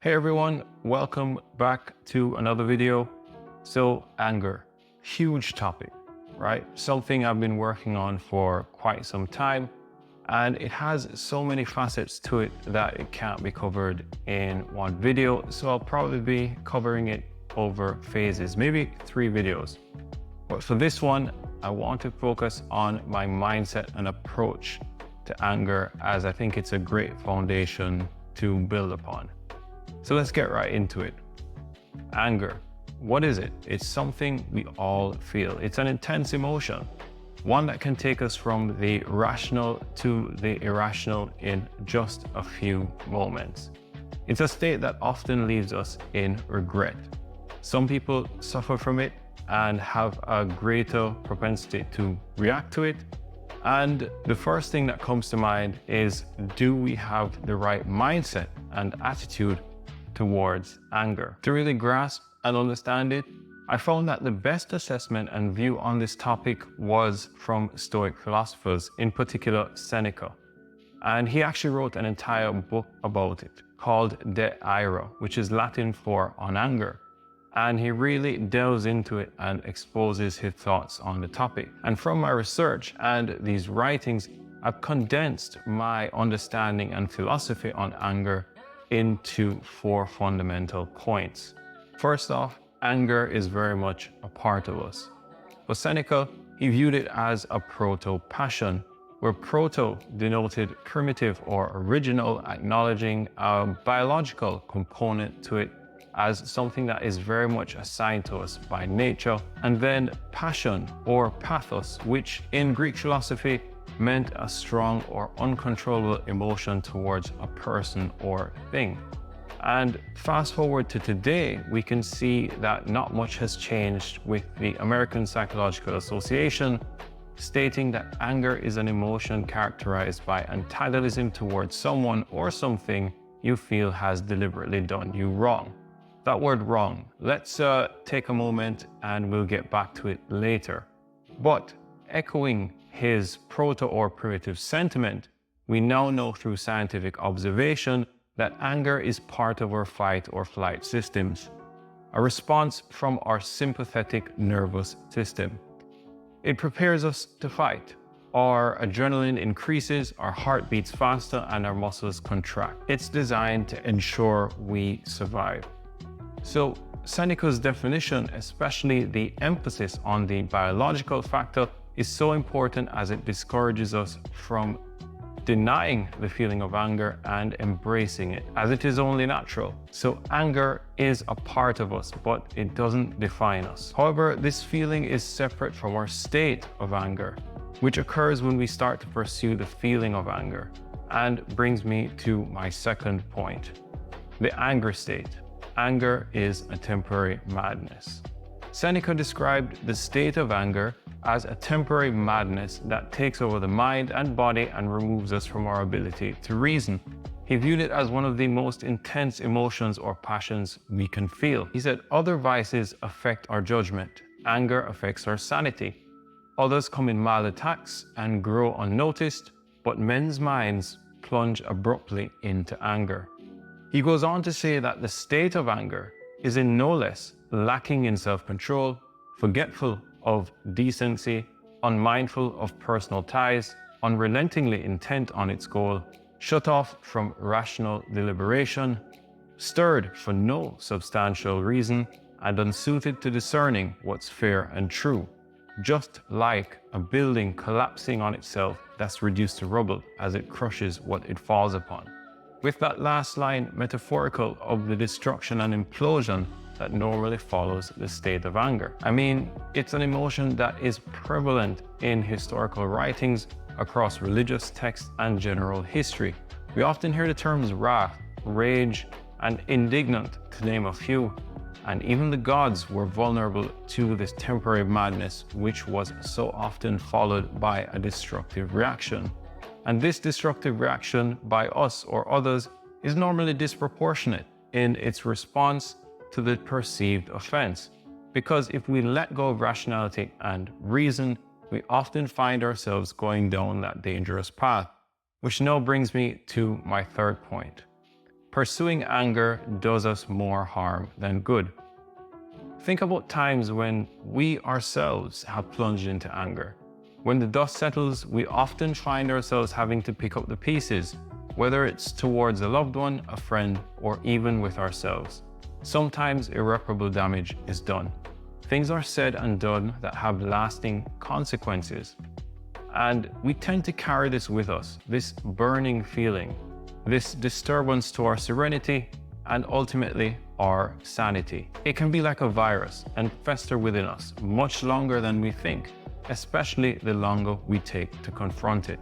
Hey everyone, welcome back to another video. So anger, huge topic, right? Something I've been working on for quite some time, and it has so many facets to it that it can't be covered in one video. So I'll probably be covering it over phases, maybe 3 videos. But for this one, I want to focus on my mindset and approach to anger, as I think it's a great foundation to build upon. So let's get right into it. Anger, what is it? It's something we all feel. It's an intense emotion, one that can take us from the rational to the irrational in just a few moments. It's a state that often leaves us in regret. Some people suffer from it and have a greater propensity to react to it. And the first thing that comes to mind is, do we have the right mindset and attitude towards anger? To really grasp and understand it, I found that the best assessment and view on this topic was from Stoic philosophers, in particular Seneca. And he actually wrote an entire book about it called De Ira, which is Latin for on anger. And he really delves into it and exposes his thoughts on the topic. And from my research and these writings, I've condensed my understanding and philosophy on anger into 4 fundamental points. First off, anger is very much a part of us. For Seneca, he viewed it as a proto-passion, where proto denoted primitive or original, acknowledging a biological component to it as something that is very much assigned to us by nature. And then passion or pathos, which in Greek philosophy meant a strong or uncontrollable emotion towards a person or thing. And fast forward to today, we can see that not much has changed, with the American Psychological Association stating that anger is an emotion characterized by antagonism towards someone or something you feel has deliberately done you wrong. That word wrong, let's take a moment and we'll get back to it later. But echoing his proto or primitive sentiment, we now know through scientific observation that anger is part of our fight or flight systems, a response from our sympathetic nervous system. It prepares us to fight. Our adrenaline increases, our heart beats faster, and our muscles contract. It's designed to ensure we survive. So Seneca's definition, especially the emphasis on the biological factor, is so important, as it discourages us from denying the feeling of anger and embracing it, as it is only natural. So anger is a part of us, but it doesn't define us. However, this feeling is separate from our state of anger, which occurs when we start to pursue the feeling of anger, and brings me to my second point, the anger state. Anger is a temporary madness. Seneca described the state of anger as a temporary madness that takes over the mind and body and removes us from our ability to reason. He viewed it as one of the most intense emotions or passions we can feel. He said other vices affect our judgment. Anger affects our sanity. Others come in mild attacks and grow unnoticed, but men's minds plunge abruptly into anger. He goes on to say that the state of anger is in no less lacking in self-control, forgetful of decency, unmindful of personal ties, unrelentingly intent on its goal, shut off from rational deliberation, stirred for no substantial reason, and unsuited to discerning what's fair and true, just like a building collapsing on itself that's reduced to rubble as it crushes what it falls upon. With that last line metaphorical of the destruction and implosion that normally follows the state of anger. I mean, it's an emotion that is prevalent in historical writings across religious texts and general history. We often hear the terms wrath, rage, and indignant, to name a few. And even the gods were vulnerable to this temporary madness, which was so often followed by a destructive reaction. And this destructive reaction by us or others is normally disproportionate in its response to the perceived offense. Because if we let go of rationality and reason, we often find ourselves going down that dangerous path, which now brings me to my third point. Pursuing anger does us more harm than good. Think about times when we ourselves have plunged into anger. When the dust settles, we often find ourselves having to pick up the pieces, whether it's towards a loved one, a friend, or even with ourselves. Sometimes irreparable damage is done. Things are said and done that have lasting consequences. And we tend to carry this with us, this burning feeling, this disturbance to our serenity, and ultimately our sanity. It can be like a virus and fester within us much longer than we think, especially the longer we take to confront it.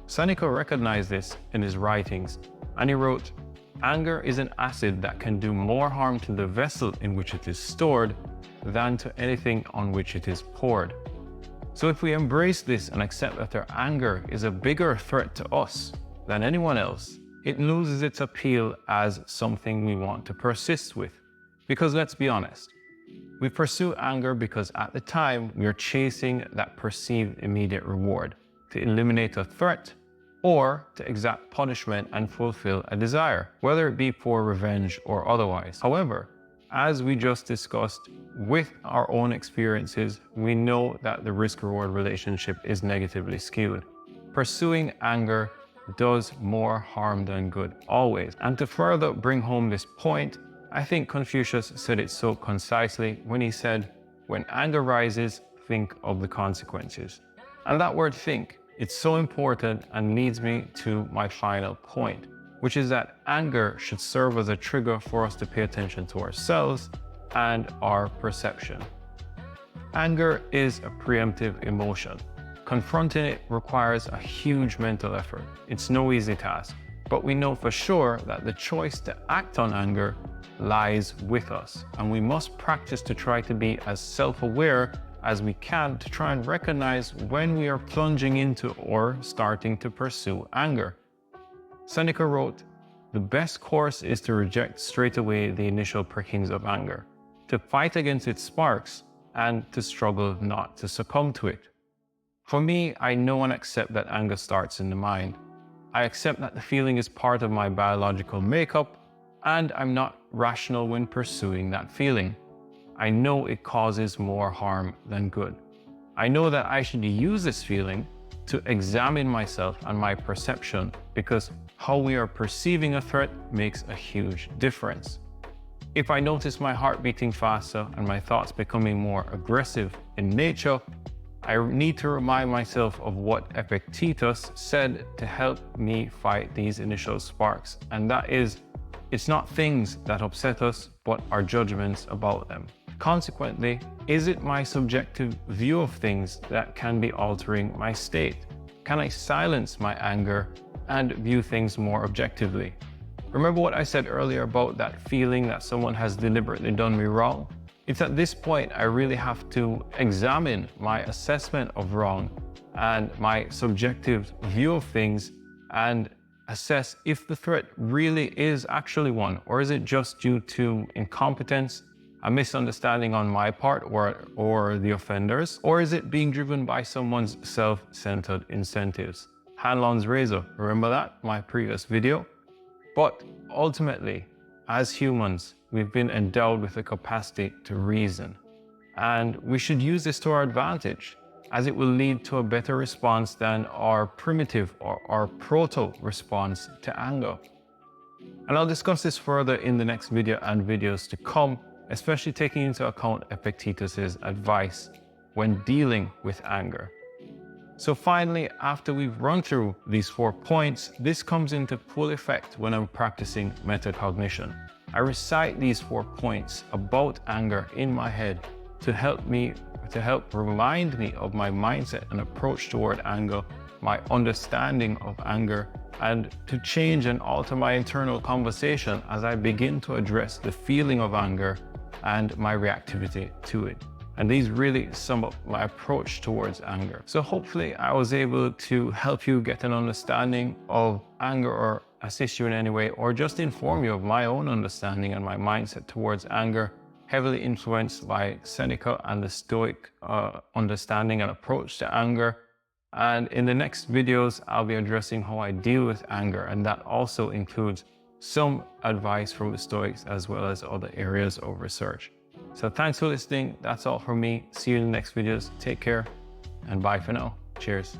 Seneca recognized this in his writings, and he wrote, "Anger is an acid that can do more harm to the vessel in which it is stored than to anything on which it is poured." So if we embrace this and accept that our anger is a bigger threat to us than anyone else, it loses its appeal as something we want to persist with. Because let's be honest, we pursue anger because at the time we are chasing that perceived immediate reward, to eliminate a threat or to exact punishment and fulfill a desire, whether it be for revenge or otherwise. However, as we just discussed, with our own experiences, we know that the risk-reward relationship is negatively skewed. Pursuing anger does more harm than good, always. And to further bring home this point, I think Confucius said it so concisely when he said, "When anger rises, think of the consequences." And that word think, it's so important and leads me to my final point, which is that anger should serve as a trigger for us to pay attention to ourselves and our perception. Anger is a preemptive emotion. Confronting it requires a huge mental effort. It's no easy task, but we know for sure that the choice to act on anger lies with us, and we must practice to try to be as self-aware as we can to try and recognize when we are plunging into or starting to pursue anger. Seneca wrote, "The best course is to reject straight away the initial prickings of anger, to fight against its sparks, and to struggle not to succumb to it." For me, I know and accept that anger starts in the mind. I accept that the feeling is part of my biological makeup, and I'm not rational when pursuing that feeling. I know it causes more harm than good. I know that I should use this feeling to examine myself and my perception, because how we are perceiving a threat makes a huge difference. If I notice my heart beating faster and my thoughts becoming more aggressive in nature, I need to remind myself of what Epictetus said to help me fight these initial sparks, and that is, it's not things that upset us, but our judgments about them. Consequently, is it my subjective view of things that can be altering my state? Can I silence my anger and view things more objectively? Remember what I said earlier about that feeling that someone has deliberately done me wrong? It's at this point I really have to examine my assessment of wrong and my subjective view of things and assess if the threat really is actually one, or is it just due to incompetence, a misunderstanding on my part or the offenders, or is it being driven by someone's self-centered incentives? Hanlon's razor, remember that? My previous video. But ultimately, as humans, we've been endowed with the capacity to reason. And we should use this to our advantage, as it will lead to a better response than our primitive or our proto-response to anger. And I'll discuss this further in the next video and videos to come, especially taking into account Epictetus's advice when dealing with anger. So finally, after we've run through these 4 points, this comes into full effect when I'm practicing metacognition. I recite these 4 points about anger in my head to help remind me of my mindset and approach toward anger, my understanding of anger, and to change and alter my internal conversation as I begin to address the feeling of anger and my reactivity to it. And these really sum up my approach towards anger. So hopefully I was able to help you get an understanding of anger, or assist you in any way, or just inform you of my own understanding and my mindset towards anger, heavily influenced by Seneca and the Stoic understanding and approach to anger. And in the next videos, I'll be addressing how I deal with anger, and that also includes some advice from the Stoics as well as other areas of research. So thanks for listening. That's all from me. See you in the next videos. Take care and bye for now. Cheers.